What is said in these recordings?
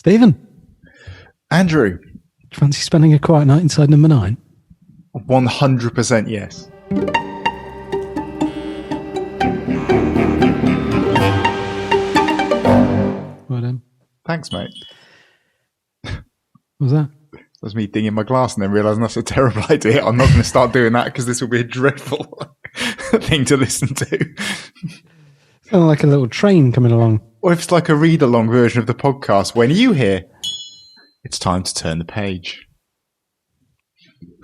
Stephen. Andrew. Do you fancy spending a quiet night inside number 9? 100% yes. Well done. Thanks, mate. What was that? That was me dinging my glass and then realising that's a terrible idea. I'm not going to start doing that because this will be a dreadful thing to listen to. Sounded like a little train coming along. Or if it's like a read-along version of the podcast, when you hear, it's time to turn the page.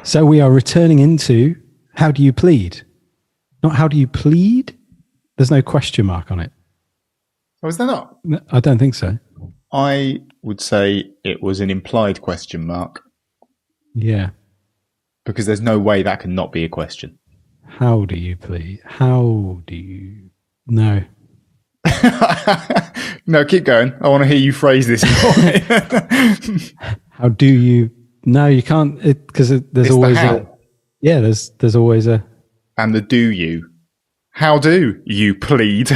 So we are returning into How Do You Plead? Not How Do You Plead? There's no question mark on it. Oh, is there not? No, I don't think so. I would say it was an implied question mark. Yeah. Because there's no way that can not be a question. How do you plead? How do you... No. No, keep going. I want to hear you phrase this. How do you... No, you can't, because there's It's always the how. a... Yeah, there's always a... And the do you. How do you plead?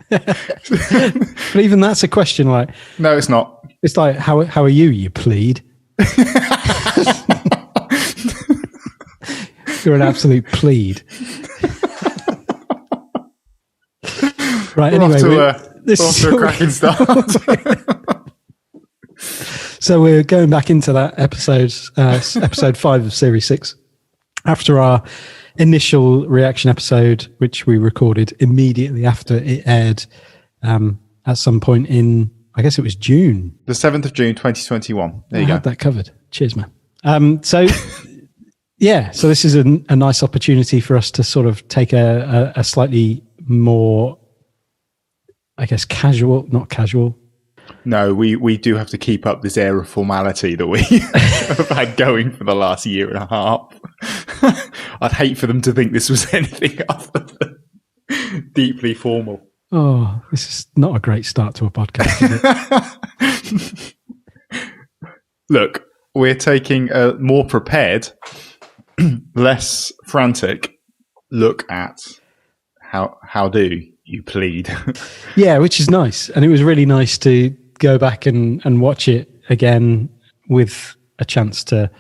But even that's a question, like... No, it's not. It's like, how are you, you plead? You're an absolute plead. Right, We're anyway. off to a cracking start. So we're going back into that episode 5 of Series 6. After our initial reaction episode, which we recorded immediately after it aired at some point in, I guess it was June. The 7th of June, 2021. There you I go. had that covered. Cheers, man. So this is a nice opportunity for us to sort of take a slightly more, I guess, not casual. No, we do have to keep up this air of formality that we have had going for the last year and a half. I'd hate for them to think this was anything other than deeply formal. Oh, this is not a great start to a podcast, is it? Look, we're taking a more prepared, less frantic look at how do you plead. Yeah, which is nice. And it was really nice to go back and watch it again with a chance to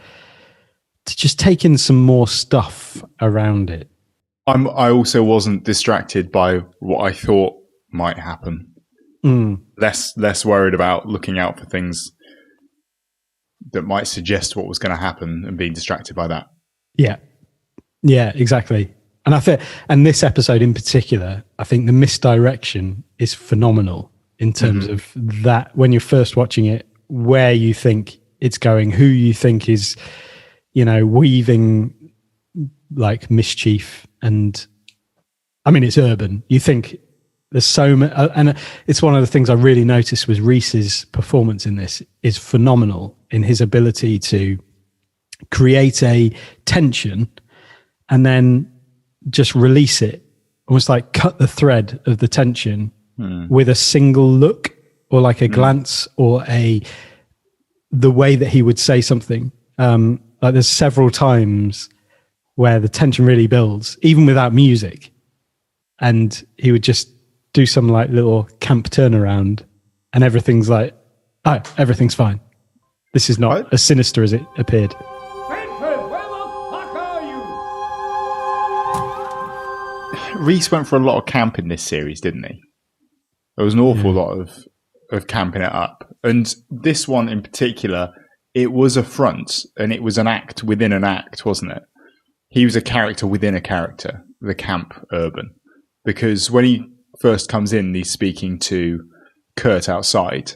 just take in some more stuff around it. I also wasn't distracted by what I thought might happen. Less worried about looking out for things that might suggest what was going to happen and being distracted by that. Yeah, exactly. And and this episode in particular, I think the misdirection is phenomenal in terms of that. When you're first watching it, where you think it's going, who you think is, weaving like mischief, and I mean it's urban. You think there's so much, and it's one of the things I really noticed was Reese's performance in this is phenomenal in his ability to create a tension and then just release it, almost like cut the thread of the tension with a single look or like a glance or the way that he would say something. Like there's several times where the tension really builds, even without music, and he would just do some like little camp turnaround, and everything's like, oh, everything's fine. This is not as sinister as it appeared. Reese went for a lot of camp in this series, didn't he? There was an awful lot of camping it up. And this one in particular, it was a front and it was an act within an act, wasn't it? He was a character within a character, the camp urban. Because when he first comes in, he's speaking to Kurt outside.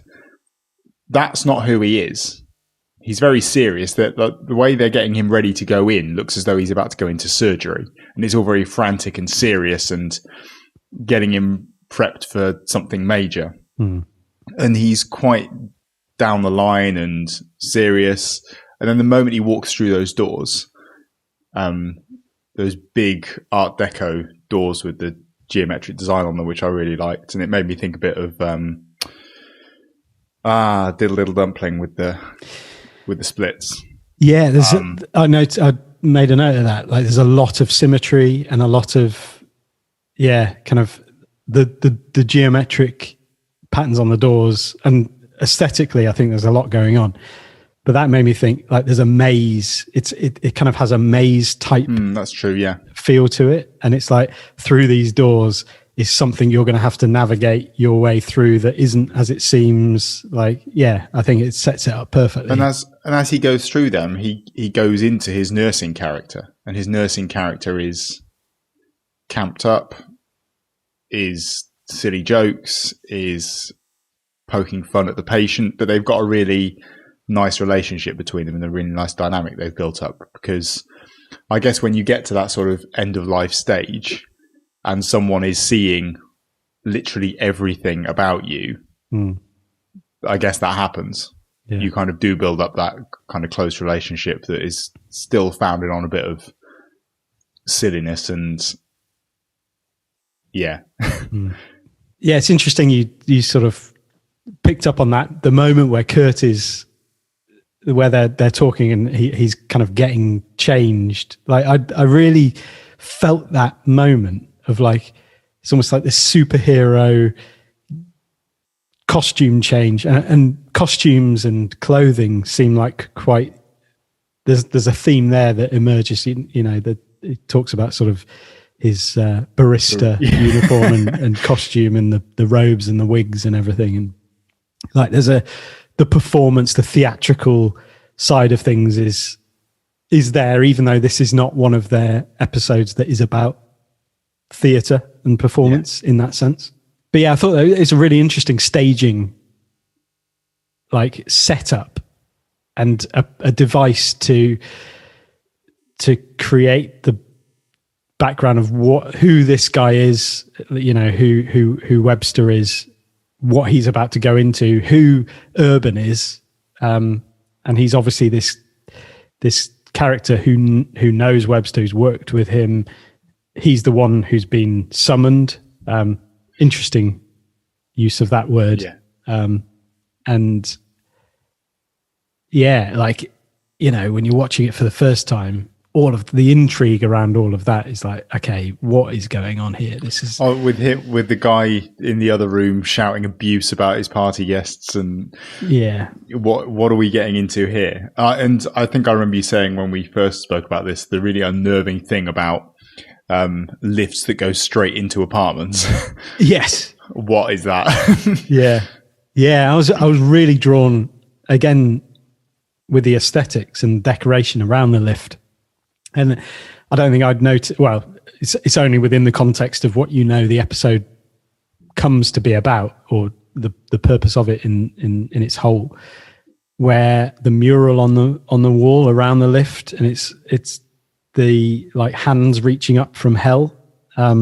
That's not who he is. He's very serious. That the way they're getting him ready to go in looks as though he's about to go into surgery. And it's all very frantic and serious and getting him prepped for something major. And he's quite down the line and serious. And then the moment he walks through those doors, those big Art Deco doors with the geometric design on them, which I really liked. And it made me think a bit of Diddle Diddle Dumpling with the splits. Yeah, there's I made a note of that. Like, there's a lot of symmetry and a lot of kind of the geometric patterns on the doors, and aesthetically, I think there's a lot going on. But that made me think, like, there's a maze. It kind of has a maze type that's true, yeah, feel to it. And it's like, through these doors is something you're going to have to navigate your way through that isn't as it seems. Like, yeah, I think it sets it up perfectly. And as he goes through them, he goes into his nursing character. And his nursing character is camped up, is silly jokes, is poking fun at the patient, but they've got a really nice relationship between them and a really nice dynamic they've built up. Because I guess when you get to that sort of end of life stage and someone is seeing literally everything about you, I guess that happens. Yeah. You kind of do build up that kind of close relationship that is still founded on a bit of silliness and yeah. Yeah, it's interesting you sort of picked up on that, the moment where Kurt is, where they're talking and he's kind of getting changed. Like, I really felt that moment of, like, it's almost like this superhero costume change, and costumes and clothing seem like quite, there's a theme there that emerges, that it talks about sort of his barista uniform and costume and the robes and the wigs and everything. And like, there's the performance, the theatrical side of things is there, even though this is not one of their episodes that is about theatre and performance in that sense. But yeah, I thought it's a really interesting staging, like, setup and a device to create the background of who this guy is, who Webster is, what he's about to go into, who Urban is, and he's obviously this character who knows Webster, who's worked with him. He's the one who's been summoned. Interesting use of that word. And yeah, like, when you're watching it for the first time, all of the intrigue around all of that is like, okay, what is going on here? This is with the guy in the other room shouting abuse about his party guests, and what are we getting into here? And I think I remember you saying when we first spoke about this, the really unnerving thing about lifts that go straight into apartments. Yes. What is that? Yeah. I was really drawn again with the aesthetics and decoration around the lift. And I don't think I'd noticed, well, it's only within the context of what the episode comes to be about, or the purpose of it in its whole, where the mural on the wall around the lift, and it's the, like, hands reaching up from hell. Are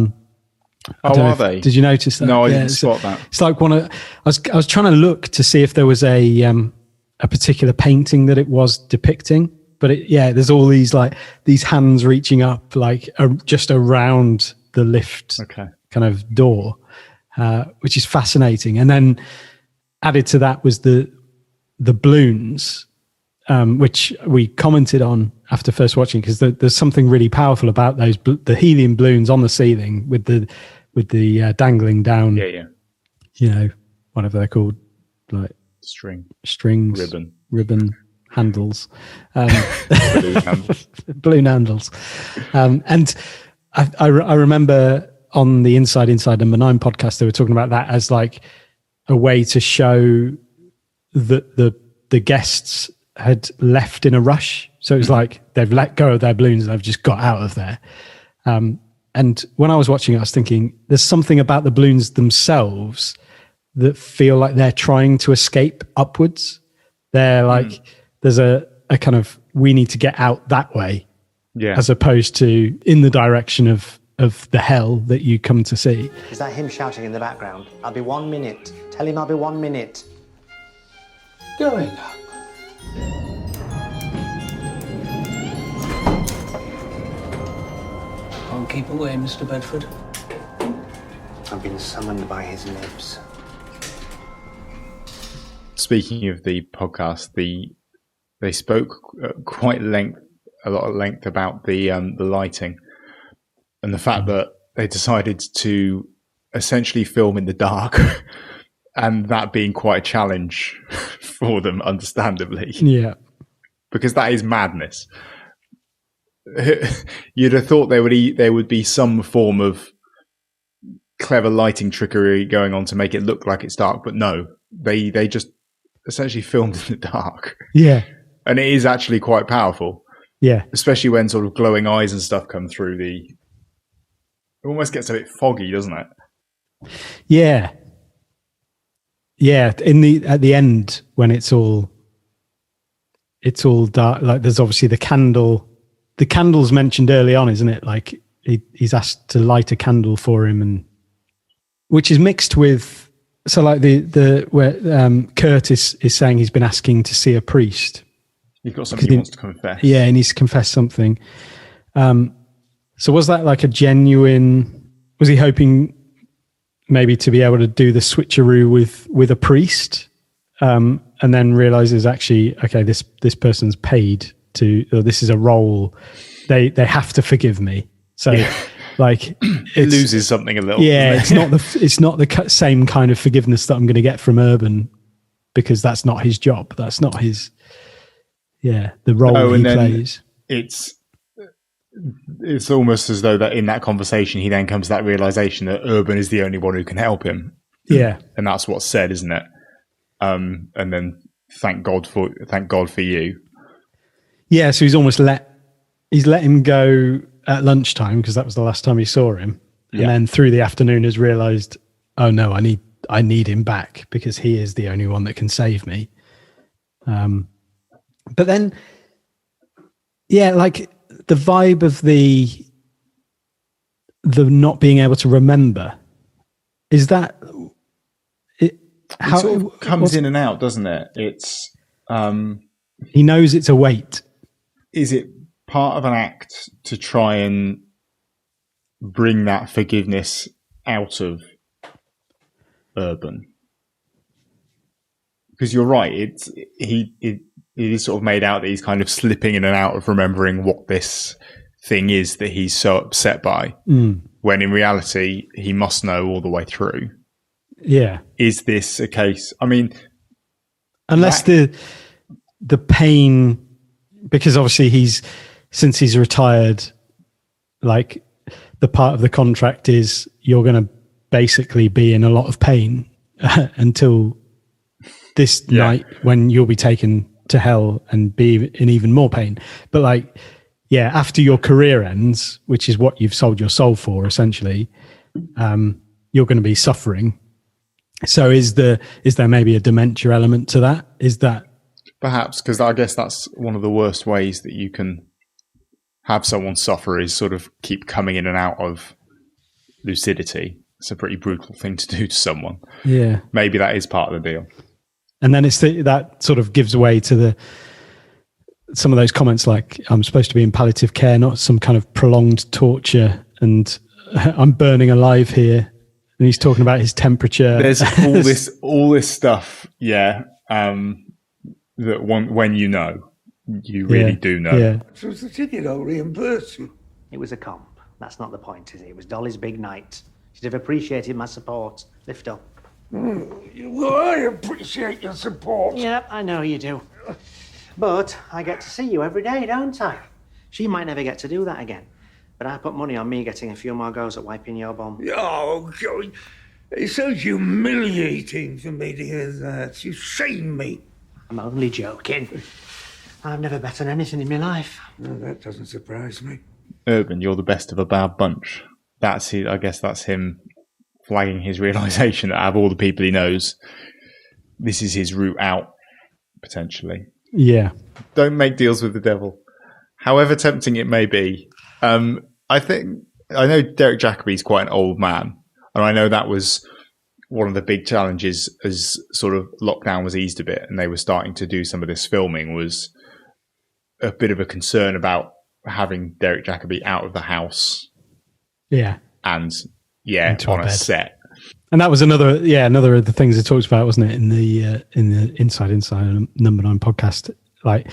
they? Did you notice that? No, I didn't spot that. It's like I was trying to look to see if there was a particular painting that it was depicting. But there's all these hands reaching up, like, just around the lift kind of door, which is fascinating. And then added to that was the balloons, which we commented on after first watching, because there's something really powerful about those the helium balloons on the ceiling with the dangling down. Whatever they're called, like strings, ribbon. Handles, balloon handles, and I remember on the Inside Number 9 podcast they were talking about that as like a way to show that the guests had left in a rush, so it was like they've let go of their balloons and they've just got out of there. And when I was watching it, I was thinking there's something about the balloons themselves that feel like they're trying to escape upwards. They're like there's a kind of, we need to get out that way, as opposed to in the direction of the hell that you come to see. Is that him shouting in the background? I'll be 1 minute. Tell him I'll be 1 minute. Going up. Can't keep away, Mr. Bedford. I've been summoned by his lips. Speaking of the podcast, they spoke quite a lot of length about the lighting and the fact that they decided to essentially film in the dark and that being quite a challenge for them, understandably. Yeah. Because that is madness. You'd have thought there would be some form of clever lighting trickery going on to make it look like it's dark, but no, they just essentially filmed in the dark. Yeah. And it is actually quite powerful. Yeah. Especially when sort of glowing eyes and stuff come through it almost gets a bit foggy, doesn't it? Yeah. Yeah. At the end, when it's all dark, like there's obviously the candle's mentioned early on, isn't it? Like he's asked to light a candle for him, and which is mixed with, so like where Curtis is saying he's been asking to see a priest. He's got something he wants to confess. Yeah, he needs to confess something. So was that like a genuine, was he hoping maybe to be able to do the switcheroo with a priest, and then realizes actually, okay, this person's paid to, or this is a role, they have to forgive me. So like it loses something a little. Yeah, it's not the same kind of forgiveness that I'm going to get from Urban, because that's not his job. That's not his, the role he plays. It's almost as though that in that conversation he then comes to that realization that Urban is the only one who can help him. Yeah, and that's what's said, isn't it? And then thank God for you. Yeah, so he's almost let him go at lunchtime, because that was the last time he saw him, and then through the afternoon has realized, oh no, I need him back, because he is the only one that can save me. But then, like the vibe of the not being able to remember, is that it? How it sort of comes in and out, doesn't it? It's he knows it's a weight. Is it part of an act to try and bring that forgiveness out of Urban? Because you're right, it is sort of made out that he's kind of slipping in and out of remembering what this thing is that he's so upset by, when in reality he must know all the way through. Yeah. Is this a case? I mean, unless the pain, because obviously since he's retired, like the part of the contract is you're going to basically be in a lot of pain until this night, when you'll be taken to hell and be in even more pain. But like, after your career ends, which is what you've sold your soul for, essentially, you're going to be suffering. So is there maybe a dementia element to that? Is that perhaps, because I guess that's one of the worst ways that you can have someone suffer, is sort of keep coming in and out of lucidity. It's a pretty brutal thing to do to someone. Yeah. Maybe that is part of the deal. And then that sort of gives way to some of those comments like, I'm supposed to be in palliative care, not some kind of prolonged torture, and I'm burning alive here. And he's talking about his temperature. There's all this stuff, that when you know, you really do know. Yeah. So it's the ticket I'll reimburse you. It was a comp. That's not the point, is it? It was Dolly's big night. She'd have appreciated my support. Lift up. Well, I appreciate your support. Yeah, I know you do. But I get to see you every day, don't I? She might never get to do that again. But I put money on me getting a few more goes at wiping your bum. Oh, God. It's so humiliating for me to hear that. You shame me. I'm only joking. I've never bet on anything in my life. No, that doesn't surprise me. Urban, you're the best of a bad bunch. I guess that's him flagging his realization that out of all the people he knows, this is his route out, potentially. Yeah. Don't make deals with the devil, however tempting it may be. I know Derek Jacoby's quite an old man, and I know that was one of the big challenges as sort of lockdown was eased a bit and they were starting to do some of this filming, was a bit of a concern about having Derek Jacoby out of the house. Yeah. And on a set. And that was another of the things they talked about, wasn't it, in the Inside Number 9 podcast? Like,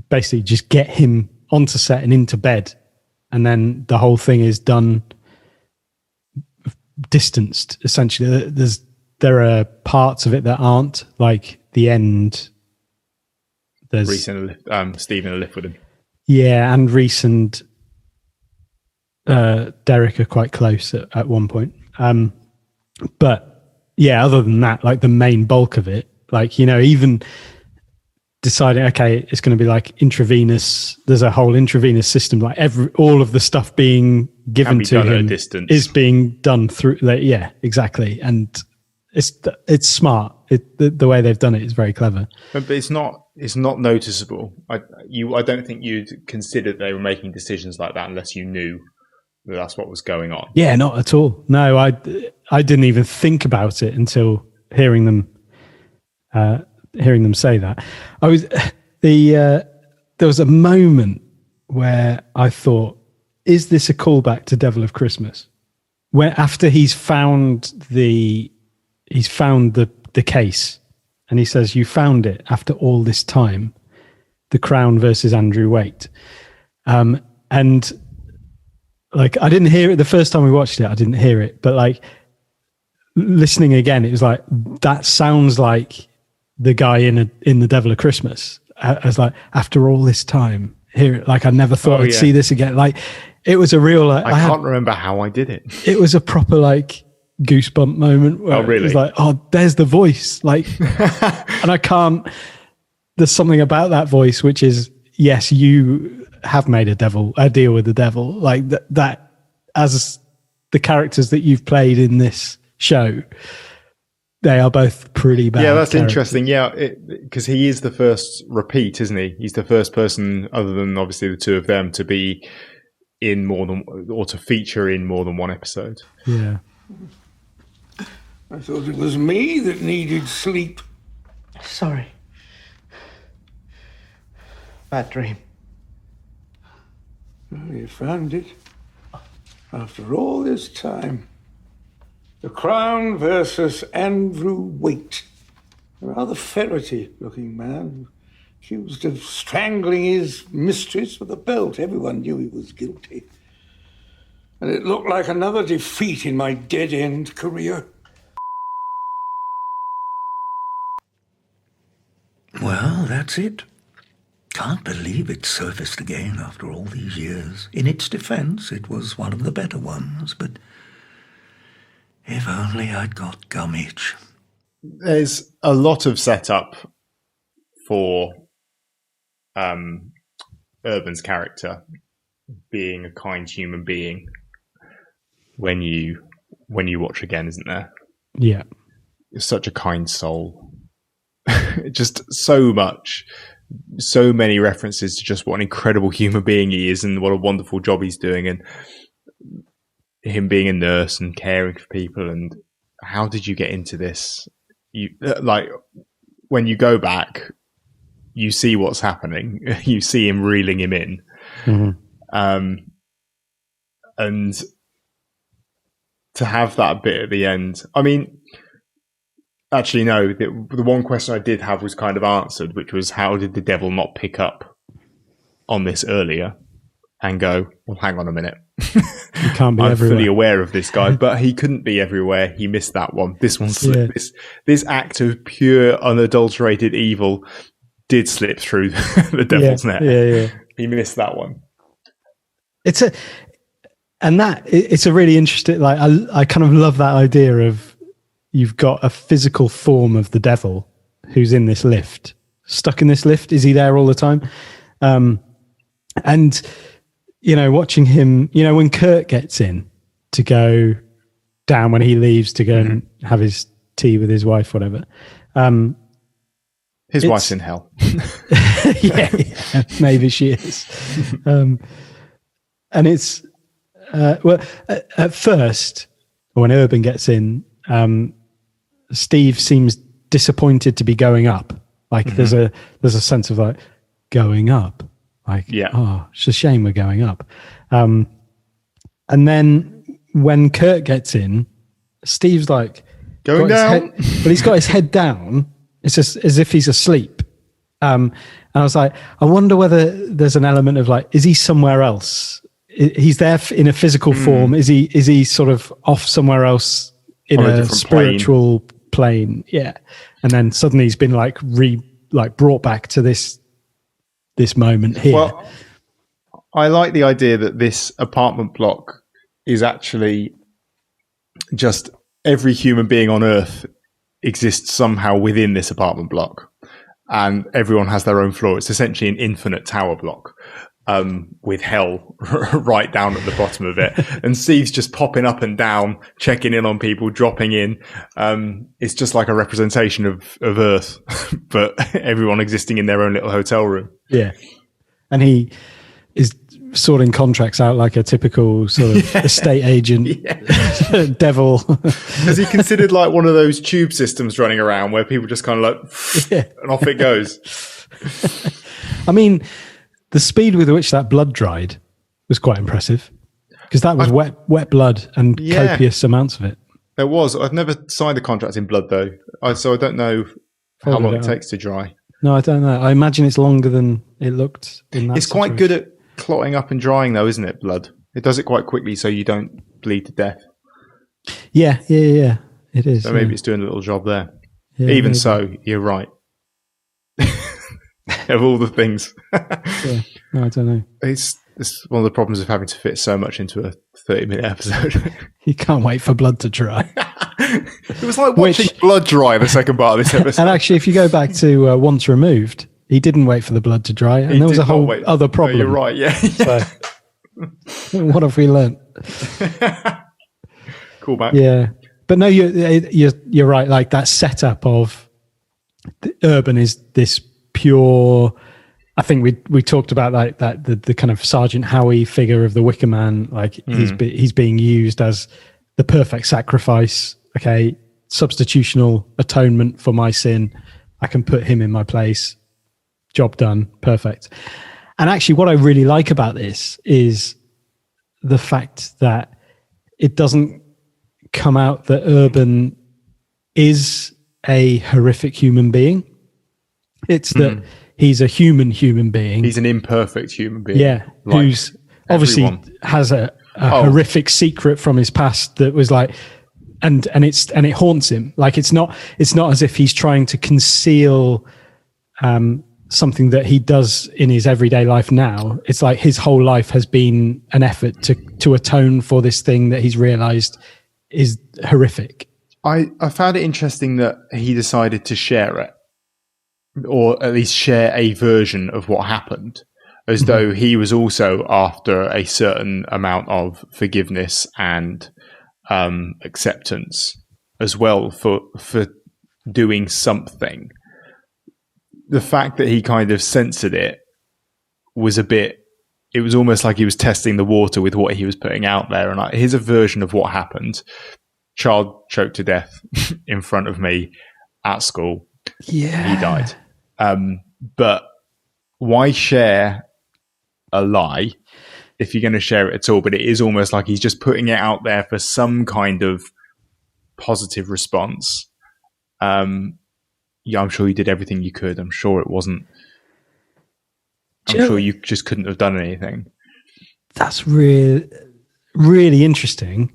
basically just get him onto set and into bed, and then the whole thing is done distanced. Essentially, there's there are parts of it that aren't, like the end. There's Reese and Steve in a lift with him. Yeah, and Reese and Derek are quite close at one point. But yeah, other than that, like the main bulk of it, like, you know, even deciding, okay, it's going to be like intravenous. There's a whole intravenous system. Like all of the stuff being given to him at a distance. is being done through. Like, yeah, exactly. And it's smart. The way they've done it is very clever. But it's not noticeable. I don't think you'd consider they were making decisions like that unless you knew that that's what was going on. Yeah, not at all. No, I didn't even think about it until hearing them say that. There was a moment where I thought, is this a callback to Devil of Christmas? Where after he's found the case, and he says, "You found it after all this time, the Crown versus Andrew Waite," and like I didn't hear it the first time we watched it. I didn't hear it, but like listening again, it was like that sounds like the guy in the Devil of Christmas. I was like, after all this time, hear it. Like I never thought I'd see this again. Like it was a real. Like, I can't remember how I did it. It was a proper like goosebump moment where really? It was like, oh, there's the voice, like, and I can't. There's something about that voice which is, yes, you have made a deal with the devil, like that as the characters that you've played in this show, they are both pretty bad. Yeah, that's characters. interesting. Yeah, because he is the first repeat, isn't he? He's the first person, other than obviously the two of them, to be in more than, or to feature in more than one episode. Yeah. I thought it was me that needed sleep. Sorry. Bad dream. Oh, you found it. After all this time. The Crown versus Andrew Waite. A rather ferrety-looking man, accused of strangling his mistress with a belt. Everyone knew he was guilty. And it looked like another defeat in my dead-end career. Well, that's it. Can't believe it surfaced again after all these years. In its defense, it was one of the better ones, but if only I'd got Gummidge. There's a lot of setup for Urban's character being a kind human being when you watch again, isn't there? Yeah. You're such a kind soul. Just so much, so many references to just what an incredible human being he is and what a wonderful job he's doing, and him being a nurse and caring for people. And how did you get into this? You like when you go back, you see what's happening. You see him reeling him in, and to have that bit at the end. I mean, actually, no. The one question I did have was kind of answered, which was, how did the devil not pick up on this earlier and go, well, hang on a minute. You can't be I'm everywhere. fully aware of this guy, but he couldn't be everywhere. He missed that one. This one slipped. Yeah. This act of pure, unadulterated evil did slip through the devil's net. Yeah. He missed that one. It's a really interesting, like, I kind of love that idea of you've got a physical form of the devil who's in this lift, stuck in this lift. Is he there all the time? And, you know, watching him, you know, when Kurt gets in to go down, when he leaves to go and have his tea with his wife, whatever. His wife's in hell. yeah, maybe she is. And it's, well, at first, when Urban gets in, Steve seems disappointed to be going up. Like there's a sense of like going up. Like, oh, it's a shame we're going up. And then when Kurt gets in, Steve's like going down. But he's got his head down. It's just as if he's asleep. And I was like, I wonder whether there's an element of like, is he somewhere else? He's there in a physical form. Is he sort of off somewhere else in a spiritual plane. Yeah. And then suddenly he's been like brought back to this moment here. Well, I like the idea that this apartment block is actually just every human being on Earth exists somehow within this apartment block, and everyone has their own floor. It's essentially an infinite tower block, with hell right down at the bottom of it. And Steve's just popping up and down, checking in on people, dropping in. It's just like a representation of Earth, but everyone existing in their own little hotel room. Yeah. And he is sorting contracts out like a typical sort of estate agent devil. Has he considered like one of those tube systems running around where people just kind of like, and off it goes? I mean, the speed with which that blood dried was quite impressive, because that was wet blood and copious amounts of it. There was. I've never signed a contract in blood though, so I don't know how long it takes to dry. No, I don't know. I imagine it's longer than it looked in that. It's quite good at clotting up and drying though, isn't it, blood? It does it quite quickly so you don't bleed to death. Yeah. It is. So maybe it's doing a little job there. Yeah, Even maybe. so, you're right. Of all the things. No, I don't know. It's one of the problems of having to fit so much into a 30-minute episode. You can't wait for blood to dry. It was like watching blood dry the second part of this episode. And actually, if you go back to Once Removed, he didn't wait for the blood to dry, and there was a whole other problem. No, you're right, yeah. So, what have we learnt? Cool back. Yeah, but no, you're right. Like that setup of Urban is this pure. I think we talked about like that the kind of Sergeant Howie figure of the Wicker Man. Like he's being used as the perfect sacrifice. Okay, substitutional atonement for my sin. I can put him in my place. Job done. Perfect. And actually, what I really like about this is the fact that it doesn't come out that Urban is a horrific human being. It's that he's a human being. He's an imperfect human being. Yeah, like who's obviously has a horrific secret from his past that was like, and it haunts him. Like it's not as if he's trying to conceal something that he does in his everyday life now. It's like his whole life has been an effort to atone for this thing that he's realized is horrific. I found it interesting that he decided to share it, or at least share a version of what happened, as though he was also after a certain amount of forgiveness and acceptance as well for doing something. The fact that he kind of censored it was it was almost like he was testing the water with what he was putting out there. And here's a version of what happened. Child choked to death in front of me at school. Yeah. He died. But why share a lie if you're going to share it at all? But it is almost like he's just putting it out there for some kind of positive response. Yeah, I'm sure you did everything you could. I'm sure it wasn't. I'm sure you just couldn't have done anything. That's really, really interesting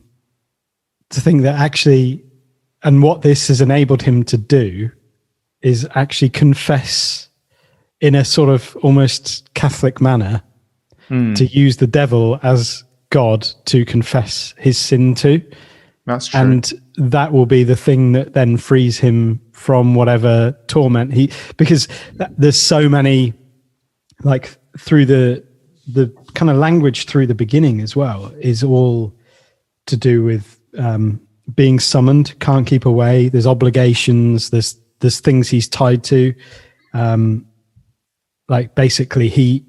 to think that actually, and what this has enabled him to do is actually confess in a sort of almost Catholic manner to use the devil as God to confess his sin to. That's true. And that will be the thing that then frees him from whatever torment because there's so many, like through the kind of language through the beginning as well is all to do with being summoned, can't keep away. There's obligations. There's things he's tied to. Like basically he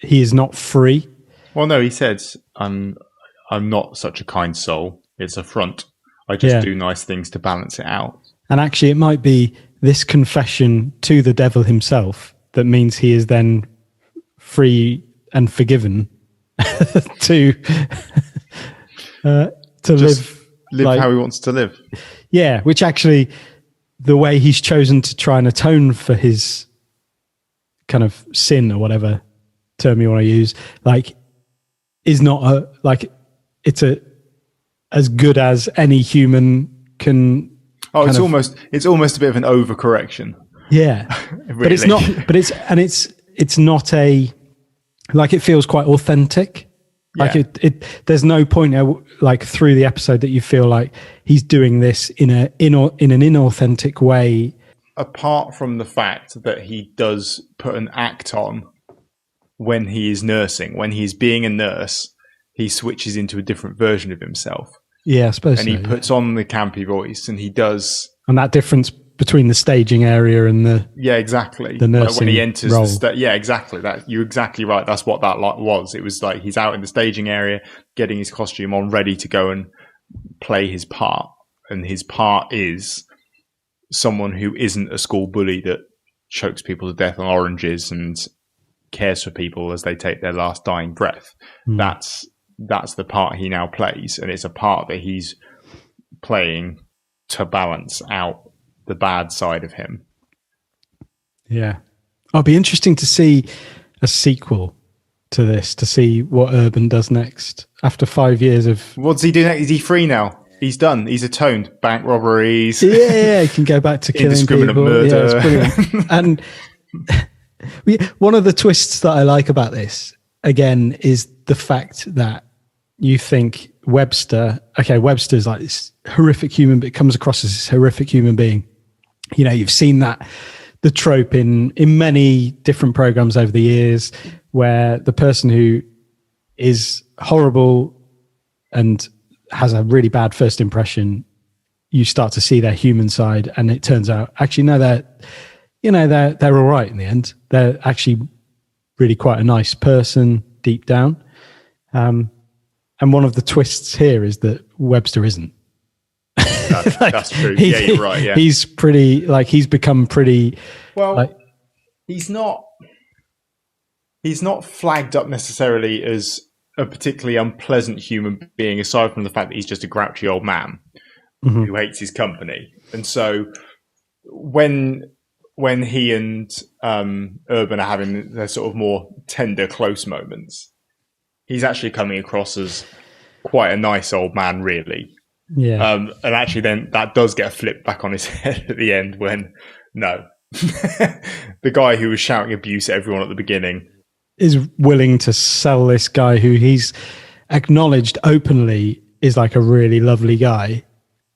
is not free. Well, no, he said, I'm not such a kind soul. It's a front. I just do nice things to balance it out. And actually it might be this confession to the devil himself that means he is then free and forgiven to live like, how he wants to live. Yeah, which actually the way he's chosen to try and atone for his kind of sin or whatever term you want to use, like is not it's as good as any human can Oh, it's almost a bit of an overcorrection. Yeah, Really. but it's not. But it's not a, like, it feels quite authentic. Like it there's no point like through the episode that you feel like he's doing this in an inauthentic way. Apart from the fact that he does put an act on when he is nursing, when he's being a nurse, he switches into a different version of himself. Yeah, I suppose. And he puts on the campy voice, and he does. And that difference between the staging area and the exactly the nursing when he enters role. Exactly that. You're exactly right. That's what that was. It was like he's out in the staging area, getting his costume on, ready to go and play his part. And his part is someone who isn't a school bully that chokes people to death on oranges and cares for people as they take their last dying breath. That's the part he now plays, and it's a part that he's playing to balance out the bad side of him. Yeah. It'll be interesting to see a sequel to this, to see what Urban does next after 5 years of... What's he doing next? Is he free now? He's done. He's atoned. Bank robberies. Yeah, he can go back to killing indiscriminate people. murder. Yeah, it's brilliant. And one of the twists that I like about this, again, is the fact that you think Webster's like this horrific human, but comes across as this horrific human being. You know, you've seen the trope in many different programs over the years, where the person who is horrible and has a really bad first impression, you start to see their human side, and it turns out actually no, they're all right in the end. They're actually really quite a nice person deep down. And one of the twists here is that Webster isn't. That's true. Yeah, you're right. Yeah, he's pretty, like, he's become pretty. Well, like, he's not flagged up necessarily as a particularly unpleasant human being, aside from the fact that he's just a grouchy old man who hates his company. And so when he and Urban are having their sort of more tender, close moments, he's actually coming across as quite a nice old man, really. Yeah. And actually then that does get flipped back on his head at the end when, no. The guy who was shouting abuse at everyone at the beginning is willing to sell this guy who he's acknowledged openly is like a really lovely guy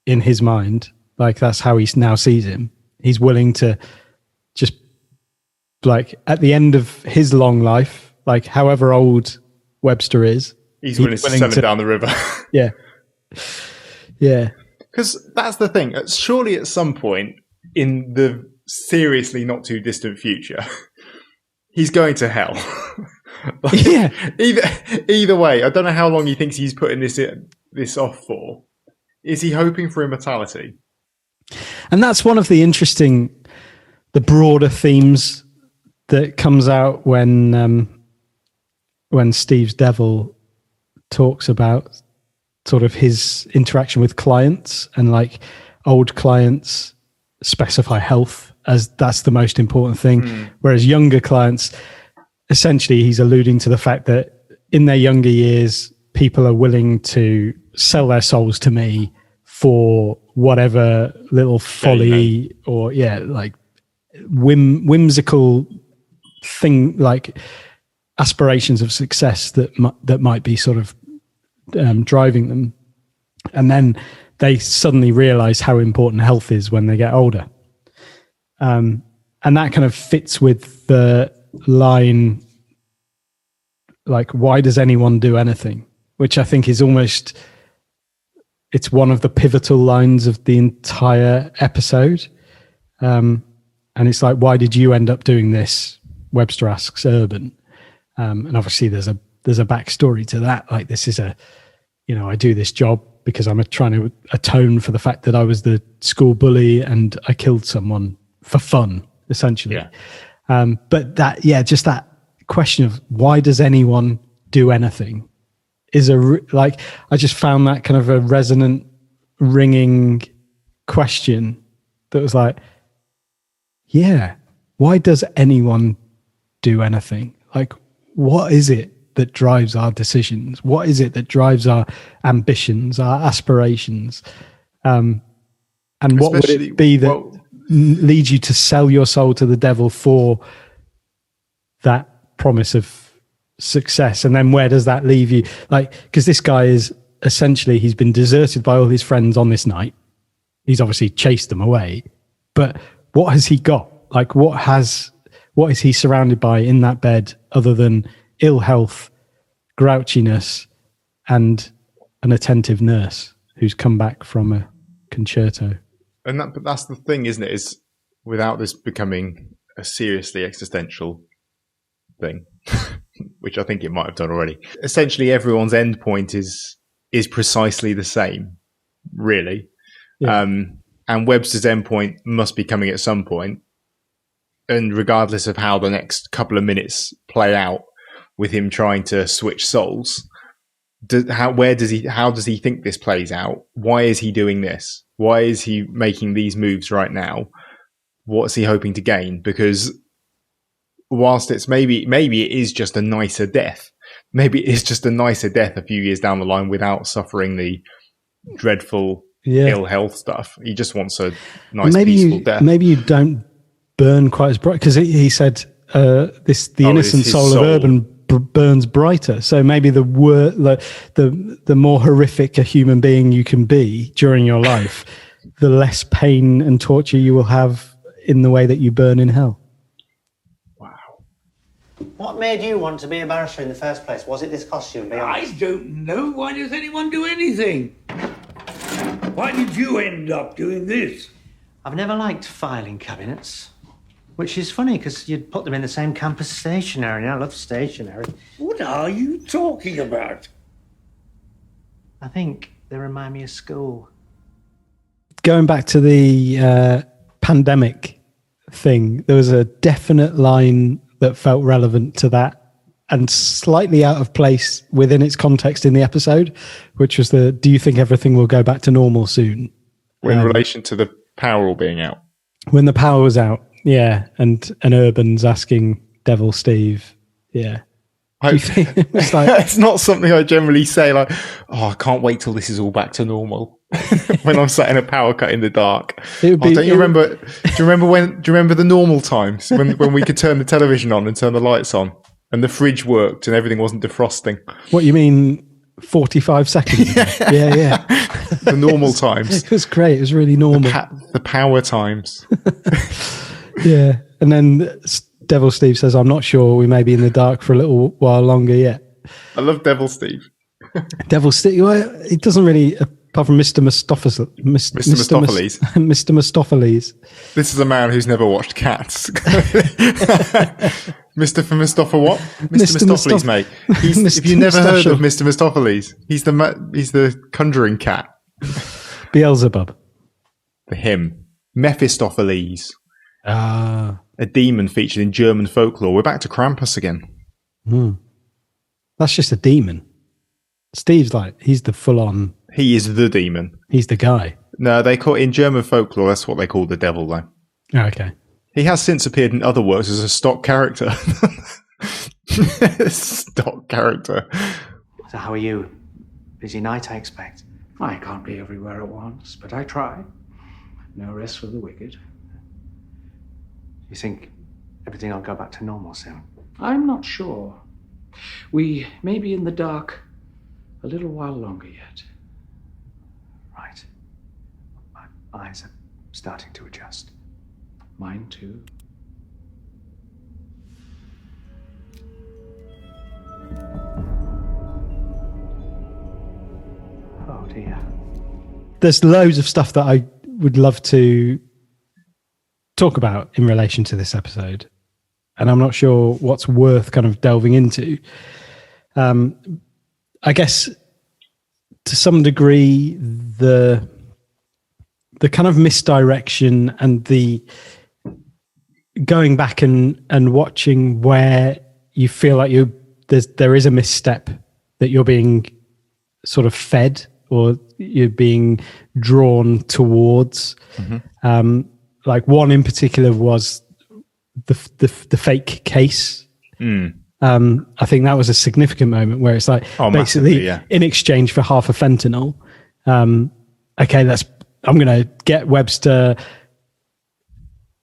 in his mind. Like, that's how he now sees him. He's willing to just, like, at the end of his long life, like however old Webster is, he's willing to sell him down the river. Yeah. Yeah. Because that's the thing. Surely at some point in the seriously not too distant future, he's going to hell. Like, yeah. Either way, I don't know how long he thinks he's putting this off for. Is he hoping for immortality? And that's one of the broader themes that comes out when Steve's Devil talks about sort of his interaction with clients, and like old clients specify health as that's the most important thing. Whereas younger clients, essentially he's alluding to the fact that in their younger years, people are willing to sell their souls to me for whatever little folly or like whimsical thing, like aspirations of success that might be sort of driving them. And then they suddenly realize how important health is when they get older. And that kind of fits with the line, like, why does anyone do anything? Which I think is almost, it's one of the pivotal lines of the entire episode. And it's like, why did you end up doing this? Webster asks Urban. And obviously there's a backstory to that. Like, this is I do this job because I'm trying to atone for the fact that I was the school bully and I killed someone for fun, essentially. Yeah. But just that question of why does anyone do anything is I just found that kind of a resonant, ringing question that was like, yeah, why does anyone do anything? Like, what is it that drives our decisions? What is it that drives our ambitions, our aspirations? And what would it be that leads you to sell your soul to the devil for that promise of success? And then where does that leave you? Like, because this guy is essentially, he's been deserted by all his friends on this night. He's obviously chased them away, but what has he got? Like, what is he surrounded by in that bed other than ill health, grouchiness, and an attentive nurse who's come back from a concerto? And that's the thing, isn't it? Is without this becoming a seriously existential thing, which I think it might have done already. Essentially, everyone's end point is precisely the same, really. Yeah. And Webster's endpoint must be coming at some point. And regardless of how the next couple of minutes play out with him trying to switch souls, how does he think this plays out? Why is he doing this? Why is he making these moves right now? What's he hoping to gain? Because whilst it's maybe it is just a nicer death. Maybe it is just a nicer death a few years down the line without suffering the dreadful ill health stuff. He just wants a nice, peaceful death. Maybe you don't burn quite as bright, because he said the innocent soul of Urban burns brighter. So maybe the more horrific a human being you can be during your life, the less pain and torture you will have in the way that you burn in hell. Wow. What made you want to be a barrister in the first place? Was it this costume? I don't know. Why does anyone do anything? Why did you end up doing this? I've never liked filing cabinets, which is funny because you'd put them in the same camp as stationery, and I love stationery. What are you talking about? I think they remind me of school. Going back to the pandemic thing, there was a definite line that felt relevant to that and slightly out of place within its context in the episode, which was do you think everything will go back to normal soon? In relation to the power all being out. When the power was out, yeah, and Urban's asking Devil Steve, yeah. Do you think it's like, it's not something I generally say, like, I can't wait till this is all back to normal. When I'm sat in a power cut in the dark. Do you remember the normal times when we could turn the television on and turn the lights on and the fridge worked and everything wasn't defrosting? What you mean 45 seconds ago? Yeah. The normal times. It was great. It was really normal. The power times. Yeah. And then Devil Steve says, I'm not sure, we may be in the dark for a little while longer yet. I love Devil Steve. Devil Steve, well, it doesn't really, apart from Mr. Mistopheles. Mr. Mistopheles. This is a man who's never watched Cats. Mr. for Mistopher what? Mr. Mistopheles, mate. If you've never heard of Mr. Mistopheles, he's the conjuring cat. Beelzebub. The him. Mephistopheles. Ah. A demon featured in German folklore. We're back to Krampus again. That's just a demon. Steve's he's the full-on... He is the demon. He's the guy. No, they call in German folklore, that's what they call the devil, though. Oh, okay. He has since appeared in other works as a stock character. Stock character. So how are you? Busy night, I expect. I can't be everywhere at once, but I try. No rest for the wicked. You think everything will go back to normal soon? I'm not sure. We may be in the dark a little while longer yet. Right. My eyes are starting to adjust. Mine too. Oh dear. There's loads of stuff that I would love to talk about in relation to this episode, and I'm not sure what's worth kind of delving into. I guess to some degree the kind of misdirection and the going back and watching where you feel like there is a misstep that you're being sort of fed or you're being drawn towards. Mm-hmm. Like one in particular was the fake case. I think that was a significant moment where it's like basically in exchange for half a fentanyl. Okay, I'm going to get Webster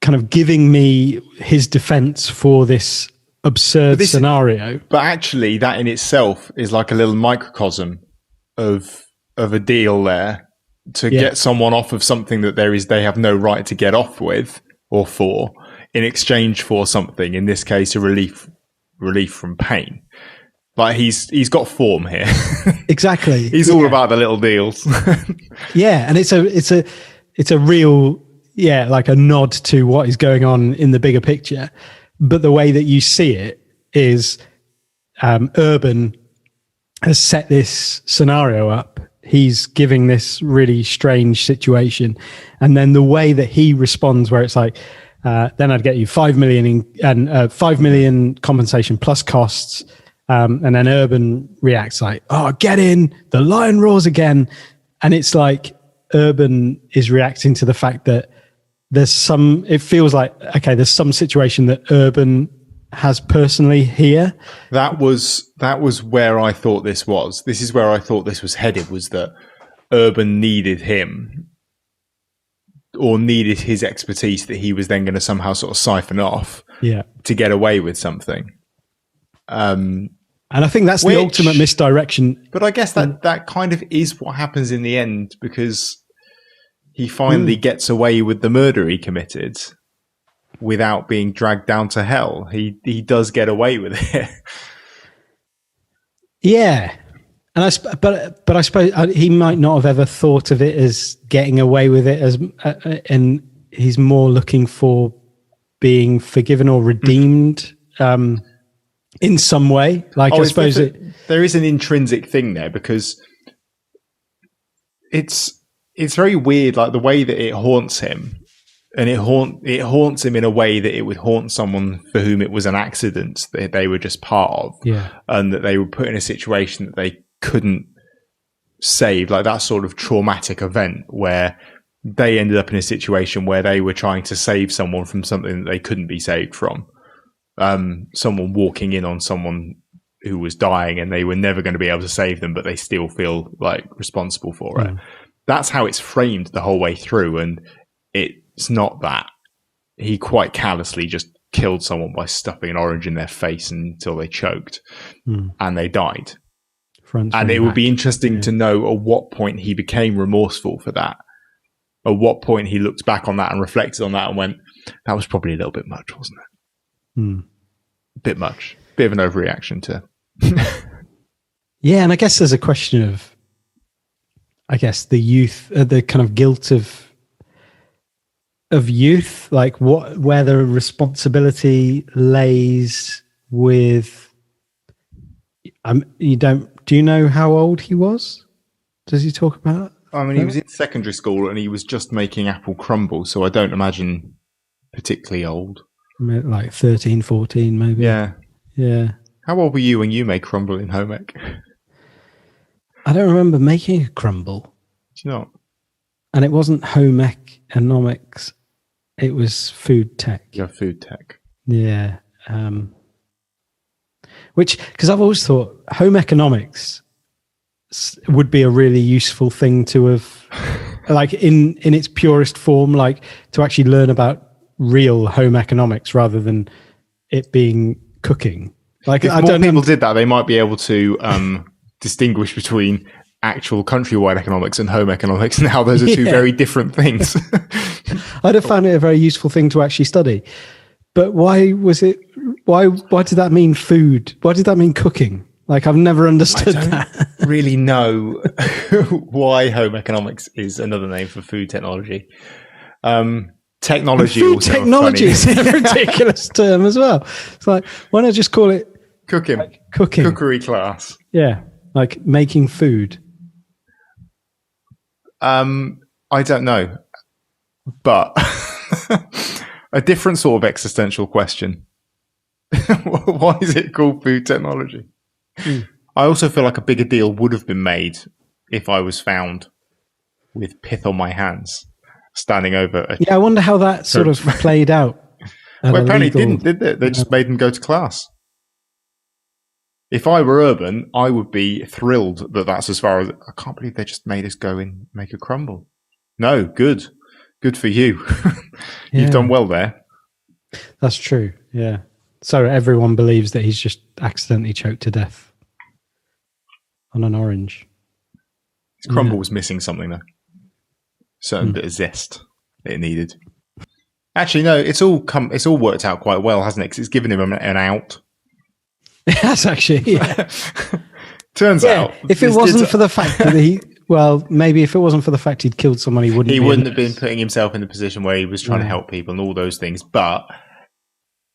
kind of giving me his defense for this absurd scenario. But actually, that in itself is like a little microcosm of a deal there to get someone off of something that they have no right to get off with or for, in exchange for something, in this case, a relief from pain. Like he's got form here. Exactly. He's all about the little deals. Yeah, and it's a real like a nod to what is going on in the bigger picture. But the way that you see it is Urban has set this scenario up. He's giving this really strange situation. And then the way that he responds, where it's like, then I'd get you 5 million and 5 million compensation plus costs. And then Urban reacts like, oh, get in, the lion roars again. And it's like Urban is reacting to the fact that it feels like, okay, there's some situation that Urban has personally here. That was where I thought this was. This is where I thought this was headed, was that Urban needed him, or needed his expertise that he was then going to somehow sort of siphon off to get away with something. And I think that's the ultimate misdirection. But I guess that kind of is what happens in the end, because he finally gets away with the murder he committed without being dragged down to hell. He does get away with it. Yeah. And but I suppose he might not have ever thought of it as getting away with it, as and he's more looking for being forgiven or redeemed in some way. Like, I suppose there is an intrinsic thing there, because it's very weird, like the way that it haunts him, and it haunts him in a way that it would haunt someone for whom it was an accident that they were just part of, and that they were put in a situation that they couldn't save, like that sort of traumatic event where they ended up in a situation where they were trying to save someone from something that they couldn't be saved from. Someone walking in on someone who was dying and they were never going to be able to save them, but they still feel like responsible for it. That's how it's framed the whole way through, and it's not that. He quite callously just killed someone by stuffing an orange in their face until they choked and they died. And it would be interesting to know at what point he became remorseful for that. At what point he looked back on that and reflected on that and went, that was probably a little bit much, wasn't it? A bit much. Bit of an overreaction to... Yeah, and I guess there's a question of, the youth, the kind of guilt of youth, like where the responsibility lays with... Do you know how old he was? Does he talk about? I mean, he was in secondary school and he was just making apple crumble, so I don't imagine particularly old. Like 13, 14 maybe. Yeah. Yeah. How old were you when you made crumble in home ec? I don't remember making a crumble. Do you not? And it wasn't home economics. It was food tech. Yeah, food tech. Yeah. Because I've always thought home economics would be a really useful thing to have, like in its purest form, like to actually learn about real home economics rather than it being cooking. Like, if more people did that, they might be able to distinguish between actual countrywide economics and home economics, and how those are two very different things. I'd have found it a very useful thing to actually study. But why was it? Why did that mean food? Why did that mean cooking? Like, I've never understood that. Really know why home economics is another name for food technology. Technology. Food technology is a ridiculous term as well. It's like, why not just call it cooking? Like cooking, cookery class. Yeah, like making food. I don't know, but a different sort of existential question. Why is it called food technology? I also feel like a bigger deal would have been made if I was found with pith on my hands, standing over. I wonder how that sort of played out. Well, apparently didn't, did they? They just made them go to class. If I were Urban, I would be thrilled that that's as far as... I can't believe they just made us go and make a crumble. No, good. Good for you. Yeah. You've done well there. That's true. Yeah. So everyone believes that he's just accidentally choked to death on an orange. His crumble was missing something though. Certain bit of zest that it needed. Actually, no, it's all worked out quite well, hasn't it? 'Cause it's given him an out. That's actually, yeah. Turns out, if it wasn't for the fact that maybe if it wasn't for the fact he'd killed someone, he wouldn't have been putting himself in the position where he was trying to help people and all those things. But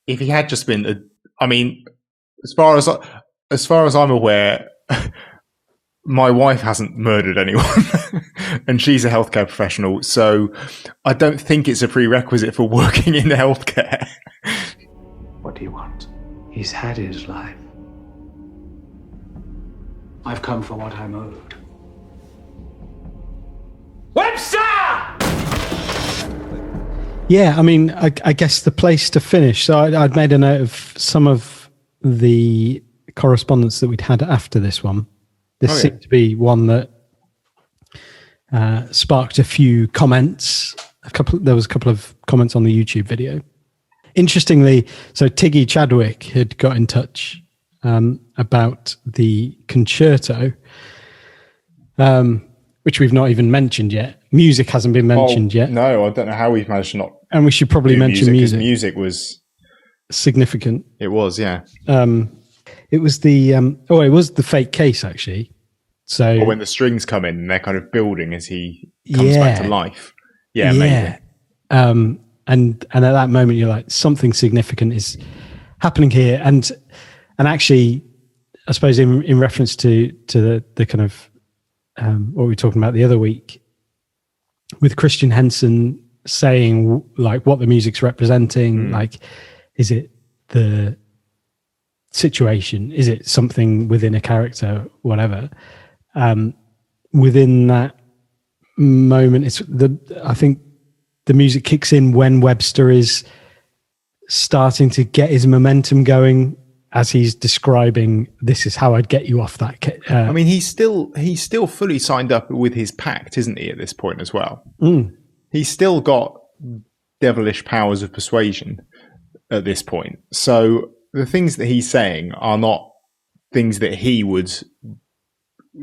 if he had just been, as far as I'm aware, my wife hasn't murdered anyone, and she's a healthcare professional. So I don't think it's a prerequisite for working in healthcare. What do you want? He's had his life. I've come for what I'm owed. Webster! Yeah, I mean, I guess the place to finish. So I'd made a note of some of the correspondence that we'd had after this one. This seemed to be one that sparked a few comments. There was a couple of comments on the YouTube video. Interestingly, so Tiggy Chadwick had got in touch about the concerto, which we've not even mentioned yet. Music hasn't been mentioned yet. No, I don't know how we've managed to not. And we should probably mention music. Music was significant. It was, yeah. It was the fake case actually. So when the strings come in and they're kind of building as he comes back to life. Yeah, amazing. And at that moment you're like, something significant is happening here. And actually, I suppose in reference to the kind of what we were talking about the other week with Christian Henson saying like what the music's representing, like, is it the situation? Is it something within a character? Whatever. Within that moment, I think the music kicks in when Webster is starting to get his momentum going as he's describing, this is how I'd get you off that. I mean, he's still fully signed up with his pact, isn't he, at this point as well? He's still got devilish powers of persuasion at this point. So the things that he's saying are not things that he would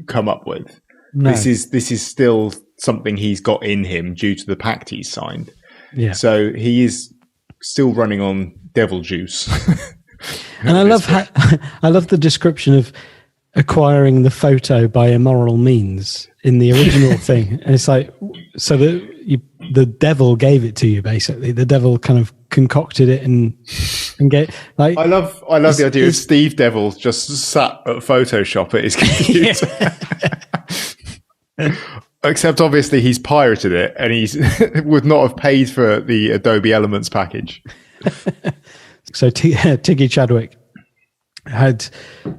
come up with. No. This is still something he's got in him due to the pact he's signed. Yeah. So he is still running on devil juice. And I love the description of acquiring the photo by immoral means in the original thing. And it's like, so the devil gave it to you, basically. The devil kind of concocted it and get like. I love the idea of Steve Devil just sat at Photoshop at his computer. Except obviously he's pirated it and he would not have paid for the Adobe Elements package. So Tiggy Chadwick had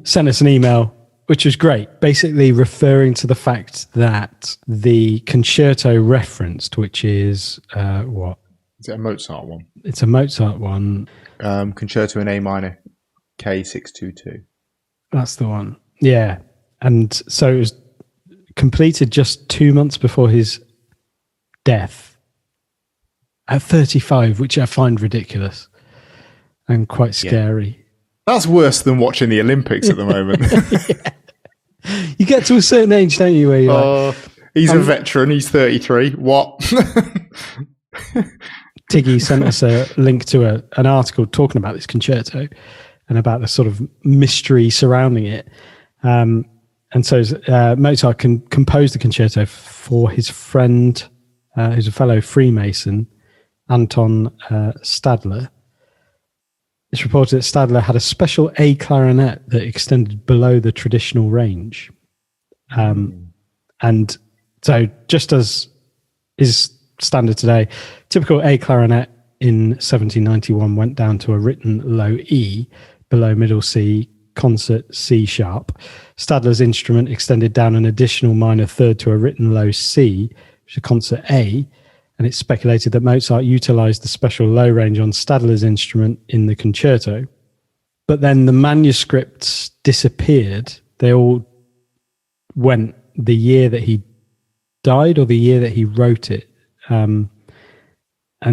sent us an email, which was great, basically referring to the fact that the concerto referenced, which is what? Is it a Mozart one? It's a Mozart one. Concerto in A minor, K622. That's the one. Yeah. And so it was completed just 2 months before his death at 35, which I find ridiculous and quite scary. Yeah. That's worse than watching the Olympics at the moment. Yeah. You get to a certain age, don't you? Where you're he's a veteran. He's 33. What? Tiggy sent us a link to an article talking about this concerto and about the sort of mystery surrounding it. And so Mozart composed the concerto for his friend, who's a fellow Freemason, Anton Stadler. It's reported that Stadler had a special A clarinet that extended below the traditional range. And so just as is standard today, typical A clarinet in 1791 went down to a written low E below middle C, concert C sharp. Stadler's instrument extended down an additional minor third to a written low C, which is concert A, and it's speculated that Mozart utilized the special low range on Stadler's instrument in the concerto. But then the manuscripts disappeared. They all went the year that he died or the year that he wrote it. And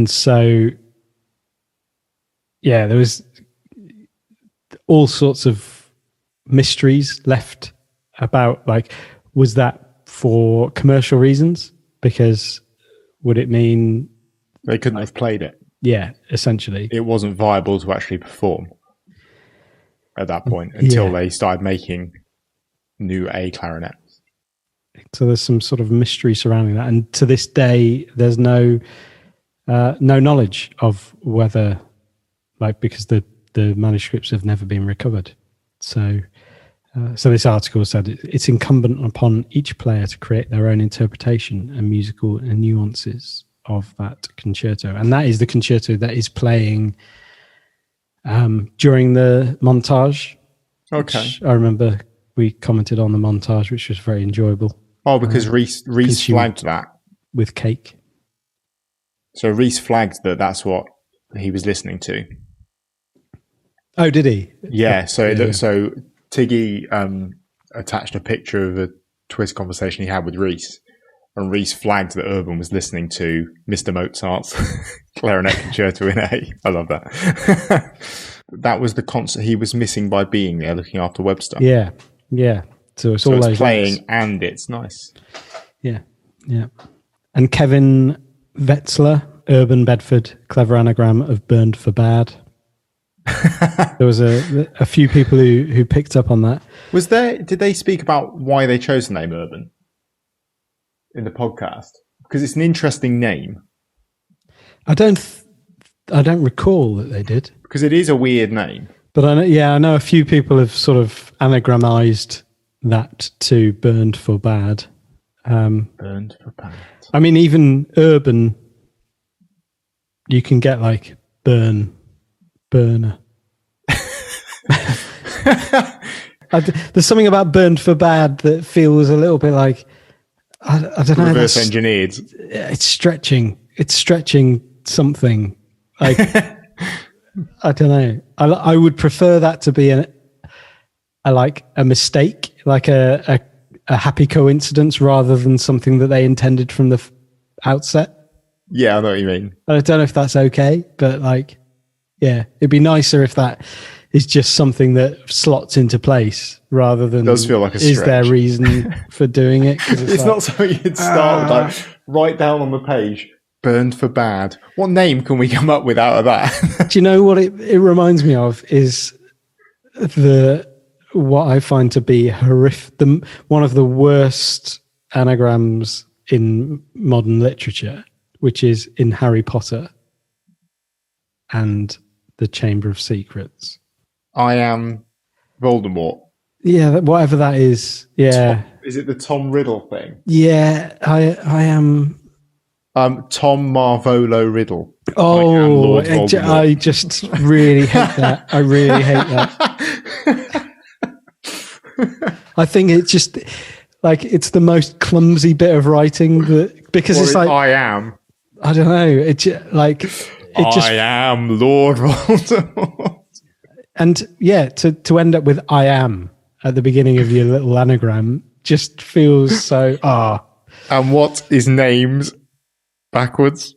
so, yeah, there was all sorts of mysteries left about, like, was that for commercial reasons? Because would it mean they couldn't have played it? Yeah, essentially. It wasn't viable to actually perform at that point until they started making new A clarinets. So there's some sort of mystery surrounding that. And to this day, there's no knowledge of whether, like, because the manuscripts have never been recovered. So this article said it's incumbent upon each player to create their own interpretation and musical and nuances of that concerto. And that is the concerto that is playing during the montage. Okay. I remember we commented on the montage, which was very enjoyable. Oh, because Reese flagged that. With cake. So Reese flagged that that's what he was listening to. Oh, did he? Yeah, so Tiggy attached a picture of a Twist conversation he had with Reese, and Reese flagged that Urban was listening to Mr. Mozart's Clarinet Concerto in A. I love that. That was the concert he was missing by being there looking after Webster. Yeah. So it's all those playing notes. And it's nice. Yeah. And Kevin Wetzler, Urban Bedford, clever anagram of burned for bad. There was a few people who picked up on that. Did they speak about why they chose the name Urban in the podcast? Because it's an interesting name. I don't recall that they did. Because it is a weird name. But I know a few people have sort of anagramized that to burned for bad. Burned for bad. I mean, even urban, you can get like burner. There's something about burned for bad that feels a little bit like, I don't know. Reverse engineered. It's stretching something. Like, I don't know. I would prefer that to be a mistake, like a happy coincidence, rather than something that they intended from the outset. Yeah, I know what you mean. I don't know if that's okay, but like, yeah, it'd be nicer if that is just something that slots into place rather than. It does feel like a stretch. Is there a reason for doing it? It's like, not something you'd start with, like, write down on the page. Burned for bad. What name can we come up with out of that? Do you know what it reminds me of is what I find to be horrific, one of the worst anagrams in modern literature, which is in Harry Potter and the Chamber of Secrets. I am Voldemort. Yeah, whatever that is. Yeah. Is it the Tom Riddle thing? Yeah, I am. Tom Marvolo Riddle. Oh, I just really hate that. I really hate that. I think it's just like it's the most clumsy bit of writing because it's like I am. I don't know. It's like I am Lord Voldemort. And yeah, to end up with "I am" at the beginning of your little anagram just feels so. And what is names backwards?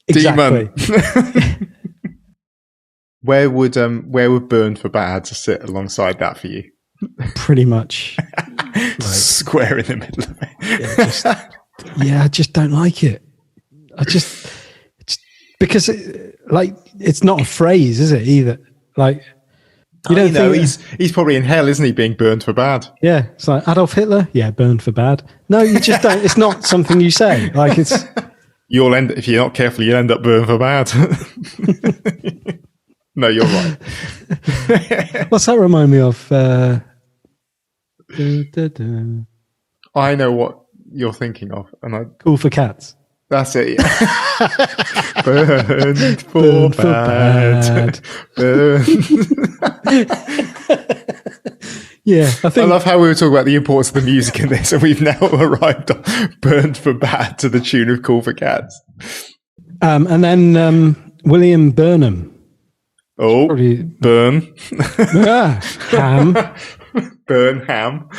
Exactly. Demon. Where would Burned for Bad sit alongside that for you? Pretty much. Like, square in the middle of it. I just don't like it. Because it's not a phrase, is it either? Like, you don't know. He's probably in hell, isn't he? Being burned for bad. Yeah, it's like Adolf Hitler. Yeah, burned for bad. No, you just don't. It's not something you say. Like it's. If you're not careful, you'll end up burned for bad. No, you're right. What's that remind me of? I know what you're thinking of, Cool for Cats. That's it. Yeah. Burned for bad. Yeah, I love how we were talking about the importance of the music in this, and we've now arrived on "Burned for Bad" to the tune of "Cool for Cats." And then William Burnham. Oh, burn. Ham. Burn ham.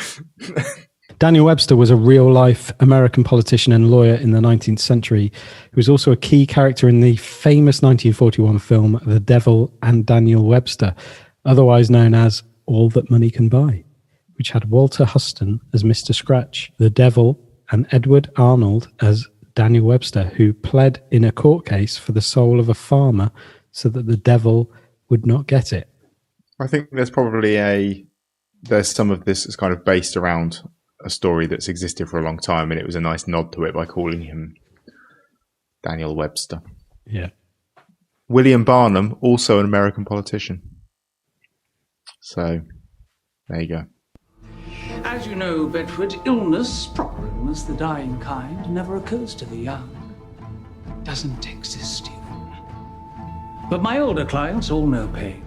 Daniel Webster was a real-life American politician and lawyer in the 19th century who was also a key character in the famous 1941 film The Devil and Daniel Webster, otherwise known as All That Money Can Buy, which had Walter Huston as Mr. Scratch, the Devil, and Edward Arnold as Daniel Webster, who pled in a court case for the soul of a farmer so that the devil would not get it. I think there's probably there's some of this that's kind of based around a story that's existed for a long time, and it was a nice nod to it by calling him Daniel Webster. Yeah. William Barnum, also an American politician. So, there you go. As you know, Bedford, illness, proper illness, the dying kind, never occurs to the young. Doesn't exist even. But my older clients all know pain.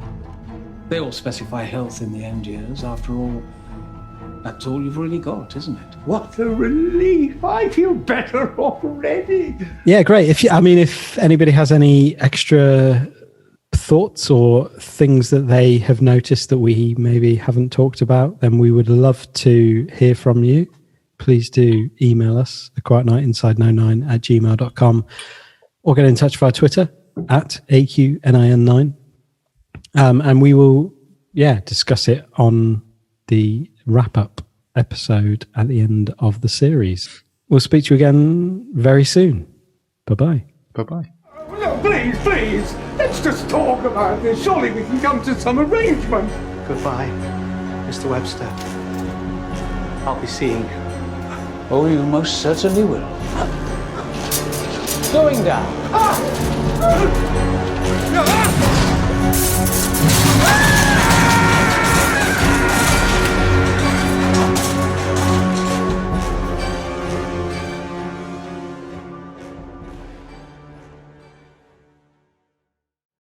They all specify health in the end years. After all, that's all you've really got, isn't it? What a relief! I feel better already. Yeah, great. If anybody has any extra thoughts or things that they have noticed that we maybe haven't talked about, then we would love to hear from you. Please do email us, thequietnightinside99@gmail.com, or get in touch via Twitter @AQNIN9. And we will, discuss it on the wrap-up episode at the end of the series. We'll speak to you again very soon. Bye-bye. Bye-bye. No, please, let's just talk about this. Surely we can come to some arrangement. Goodbye, Mr. Webster. I'll be seeing you. Oh, you most certainly will. Going down. Ah!